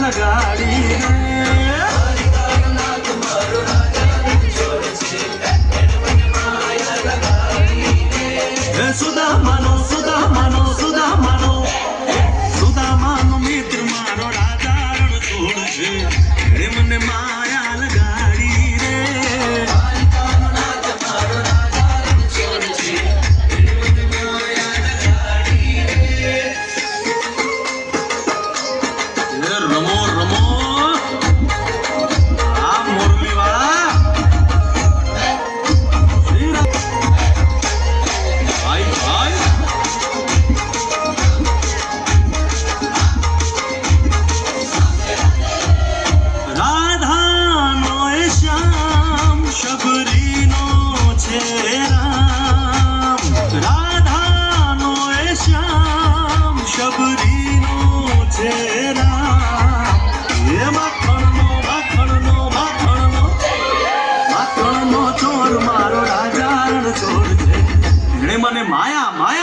લગાડી રે સુદામાનો સુદામાનો સુદામાનો સુદામાનો મિત્ર મારો રાજા રણ છોડશે રે મને માયા લગાડી રે રમો રમો આ મોરલી વાળા ભાઈ ભાઈ રાધાનો એ શ્યામ શબરીનો છે રામ રાધાનો એ શ્યામ શબરીનો છે રામ એ માખણનો ચોર મારો રાજા રણ છોડ છે મને માયા માયા